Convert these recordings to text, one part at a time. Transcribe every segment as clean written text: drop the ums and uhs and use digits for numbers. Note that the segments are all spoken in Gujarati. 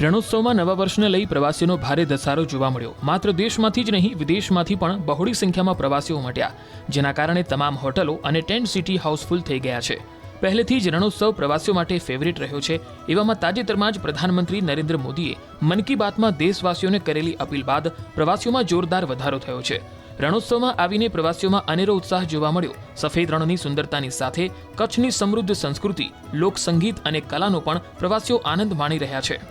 રણોત્સવમાં નવા વર્ષને લઈ પ્રવાસીઓનો ભારે ધસારો જોવા મળ્યો। માત્ર દેશમાંથી જ નહીં વિદેશમાંથી પણ બહોળી સંખ્યામાં પ્રવાસીઓ ઉમટ્યા, જેના કારણે તમામ હોટલો અને ટેન્ટ સિટી હાઉસફુલ થઈ ગયા છે। પહેલેથી જ રણોત્સવ પ્રવાસીઓ માટે ફેવરિટ રહ્યો છે। એવામાં તાજેતરમાં જ પ્રધાનમંત્રી નરેન્દ્ર મોદીએ મન કી બાતમાં દેશવાસીઓને કરેલી અપીલ બાદ પ્રવાસીઓમાં જોરદાર વધારો થયો છે। રણોત્સવમાં આવીને પ્રવાસીઓમાં અનેરો ઉત્સાહ જોવા મળ્યો। સફેદ રણની સુંદરતાની સાથે કચ્છની સમૃદ્ધ સંસ્કૃતિ, લોકસંગીત અને કલાનો પણ પ્રવાસીઓ આનંદ માણી રહ્યા છે।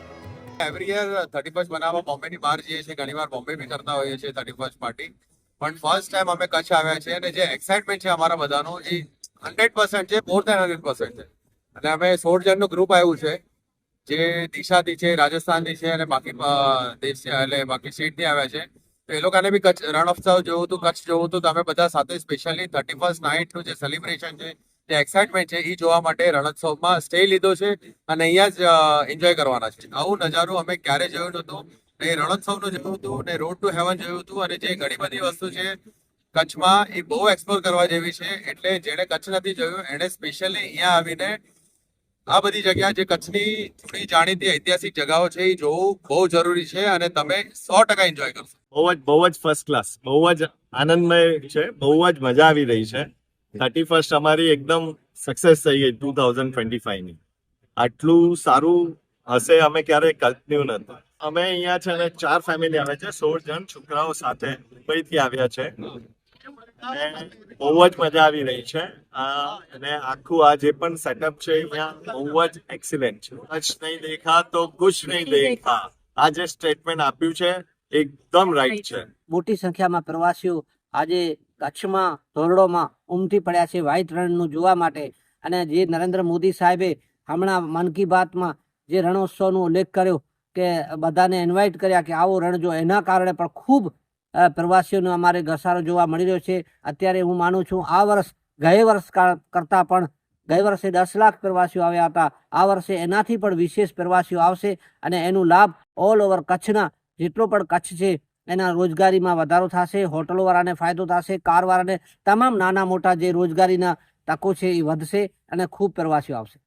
એવરી યર 31st બનાવવા બોમ્બેની બહાર જઈએ છીએ, ઘણીવાર બોમ્બે બી કરતા હોઈએ છીએ 31st પાર્ટી, પણ ફર્સ્ટ ટાઈમ અમે કચ્છ આવ્યા છીએ અને જે એક્સાઇટમેન્ટ છે અમારા બધાનો એ 100% છે, મોર દેન 100% છે। અને અમે 16 જણનું ગ્રુપ આવ્યું છે, જે દિશાથી છે, રાજસ્થાનથી છે અને બાકી દેશ એટલે બાકી સ્ટેટથી આવ્યા છે। તો એ લોકોને બી કચ્છ રણોત્સવ જોવું હતું, કચ્છ જોવું હતું, તો અમે બધા સાથે સ્પેશિયલી 31st નાઇટનું જે સેલિબ્રેશન છે, જે એક્સાઇટમેન્ટ છે એ જોવા માટે રણોત્સવમાં સ્ટે લીધો છે અને અહીંયા જ એન્જોય કરવાના છે। આવું નજારો અમે ક્યારે જોયું નહોતું, એ રણોત્સવનું જોયું હતું ને રોડ ટુ હેવન જોયું હતું। અને જે ઘણી બધી વસ્તુ છે કચ્છમાં એ બહુ એક્સપ્લોર કરવા જેવી છે, એટલે જેણે કચ્છ નથી જોયું એણે સ્પેશિયલી અહીંયા આવીને આ બધી જગ્યા જે કચ્છની થોડી જાણીતી ઐતિહાસિક જગાઓ છે એ જોવું બહુ જરૂરી છે અને તમે 100% એન્જોય કરશો। બહુ જ ફર્સ્ટ ક્લાસ, બહુ જ આનંદમય છે, બહુ જ મજા આવી રહી છે। 31st અમારી એકદમ સક્સેસ થઈ ગઈ 2025 ની। આટલું સારું હશે અમે ક્યારેય કલ્પ્યું નતું। અમે અહીંયા છે ને 4 ફેમિલી આવે છે, 16 જણ છોકરાઓ સાથે મુંબઈથી આવ્યા છે અને બહુ જ મજા આવી રહી છે। અને આખું આ જે પણ સેટઅપ છે અહીંયા બહુ જ એક્સિલન્ટ છે। કચ્છ નહીં દેખા તો કુછ નહીં દેખા, આ જે સ્ટેટમેન્ટ આપ્યું છે એકદમ રાઈટ છે। મોટી સંખ્યામાં પ્રવાસીઓ આજે કચ્છમાં ધોરડોમાં ઉમટી પડ્યા છે વ્હાઇટ રણનું જોવા માટે। અને જે નરેન્દ્ર મોદી સાહેબે હમણાં મન કી બાતમાં જે રણોત્સવનો ઉલ્લેખ કર્યો કે બધાને ઇન્વાઇટ કર્યા કે આવો રણ જો, એના કારણે પણ ખૂબ પ્રવાસીઓનો અમારે ઘસારો જોવા મળી રહ્યો છે। અત્યારે હું માનું છું આ વર્ષ ગયા વર્ષ કરતાં પણ ગઈ વર્ષે 10 લાખ પ્રવાસીઓ આવ્યા હતા, આ વર્ષે એનાથી પણ વિશેષ પ્રવાસીઓ આવશે અને એનો લાભ ઓલ ઓવર કચ્છના જેટલો પણ કચ્છ છે એના રોજગારીમાં વધારો થશે, હોટલોવાળાને ફાયદો થશે, કારવાળાને, તમામ નાના મોટા જે રોજગારીના તકો છે એ વધશે અને ખૂબ પ્રવાસીઓ આવશે।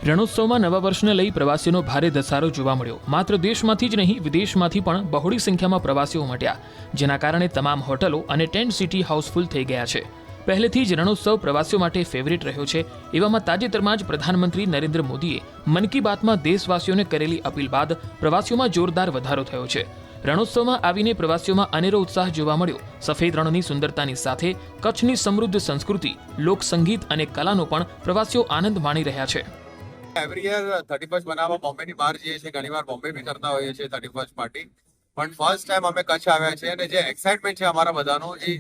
રણોત્સવમાં નવા વર્ષને લઈ પ્રવાસીઓનો ભારે ધસારો જોવા મળ્યો। માત્ર દેશમાંથી જ નહીં વિદેશમાંથી પણ બહોળી સંખ્યામાં પ્રવાસીઓ ઉમટ્યા, જેના કારણે તમામ હોટલો અને ટેન્ટ સિટી હાઉસફુલ થઈ ગયા છે। પહેલેથી જ રણોત્સવ પ્રવાસીઓ માટે ફેવરિટ રહ્યો છે। એવામાં તાજેતરમાં જ પ્રધાનમંત્રી નરેન્દ્ર મોદીએ મન કી બાતમાં દેશવાસીઓને કરેલી અપીલ બાદ પ્રવાસીઓમાં જોરદાર વધારો થયો છે। રણોત્સવમાં આવીને પ્રવાસીઓમાં અનેરો ઉત્સાહ જોવા મળ્યો। સફેદ રણની સુંદરતાની સાથે કચ્છની સમૃદ્ધ સંસ્કૃતિ, લોકસંગીત અને કલાનો પણ પ્રવાસીઓ આનંદ માણી રહ્યા છે। એવરી યર 31st બનાવવા બોમ્બેની બહાર જઈએ છીએ, ઘણીવાર બોમ્બે બી કરતા હોઈએ છીએ 31st પાર્ટી, પણ ફર્સ્ટ ટાઈમ અમે કચ્છ આવ્યા છીએ અને જે એક્સાઇટમેન્ટ છે અમારા બધાનો એ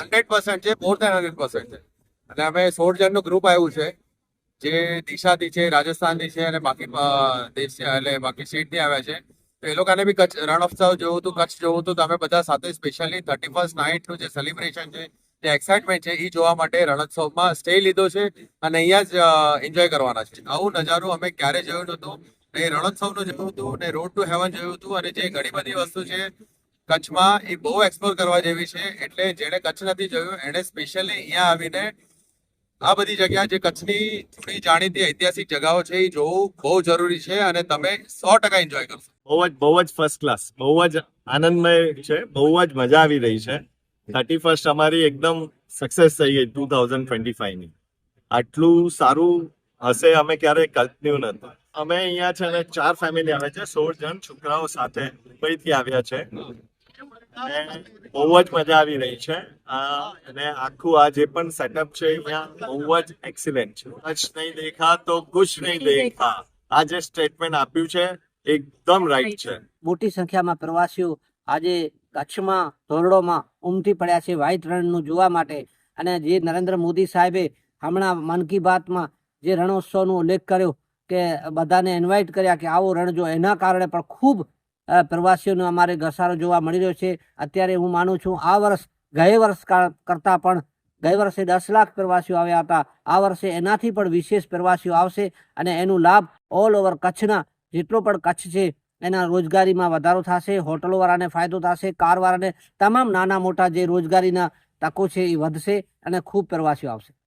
100% છે, મોર દેન 100% છે। અને અમે 16 જણનું ગ્રુપ આવ્યું છે, જે દિશાથી છે, રાજસ્થાનથી છે અને બાકી દેશ એટલે બાકી સ્ટેટથી આવ્યા છે। તો એ લોકોને બી કચ્છ રણોત્સવ જોવું હતું, કચ્છ જોવું હતું, તો અમે બધા સાથે સ્પેશિયલી 31st નાઇટનું જે સેલિબ્રેશન છે, જે એક્સાઇટમેન્ટ છે એ જોવા માટે રણોત્સવમાં સ્ટે લીધો છે અને અહીંયા જ એન્જોય કરવાના છે। આવું નજારો અમે ક્યારે જોયું નહોતું, એ રણોત્સવનું જોયું હતું ને રોડ ટુ હેવન જોયું હતું। અને જે ઘણી બધી વસ્તુ છે કચ્છમાં એ બહુ એક્સપ્લોર કરવા જેવી છે, એટલે જેણે કચ્છ નથી જોયું એણે સ્પેશિયલી અહીંયા આવીને આ બધી જગ્યા જે કચ્છની થોડી જાણીતી ઐતિહાસિક જગાઓ છે એ જોવું બહુ જરૂરી છે અને તમે 100% એન્જોય કરશો। બહુ જ ફર્સ્ટ ક્લાસ, બહુ જ આનંદમય છે, બહુ જ મજા આવી રહી છે। 31st અમારી એકદમ સક્સેસ થઈ ગઈ 2025 ની। આટલું સારું હશે અમે ક્યારેય કલ્પ્યું નતું। અમે અહીંયા છે ને 4 ફેમિલી આવે છે, 16 જણ છોકરાઓ સાથે મુંબઈથી આવ્યા છે અને બહુ જ મજા આવી રહી છે। અને આખું આ જે પણ સેટઅપ છે અહીંયા બહુ જ એક્સિલન્ટ છે। કચ્છ નહીં દેખા તો કુછ નહીં દેખા, આ જે સ્ટેટમેન્ટ આપ્યું છે એકદમ રાઈટ છે। મોટી સંખ્યામાં પ્રવાસીઓ આજે કચ્છમાં ધોરડોમાં ઉમટી પડ્યા છે વ્હાઇટ રણનું જોવા માટે। અને જે નરેન્દ્ર મોદી સાહેબે હમણાં મન કી બાતમાં જે રણોત્સવનો ઉલ્લેખ કર્યો કે બધાને ઇન્વાઇટ કર્યા કે આવો રણ જો, એના કારણે પણ ખૂબ પ્રવાસીઓનો અમારે ઘસારો જોવા મળી રહ્યો છે। અત્યારે હું માનું છું આ વર્ષ ગયા વર્ષ કરતાં પણ ગઈ વર્ષે 10 લાખ પ્રવાસીઓ આવ્યા હતા, આ વર્ષે એનાથી પણ વિશેષ પ્રવાસીઓ આવશે અને એનો લાભ ઓલ ઓવર કચ્છના જેટલો પણ કચ્છ છે એના રોજગારીમાં વધારો થશે, હોટલોવાળાને ફાયદો થશે, કારવાળાને, તમામ નાના મોટા જે રોજગારીના તકો છે એ વધશે અને ખૂબ પ્રવાસીઓ આવશે।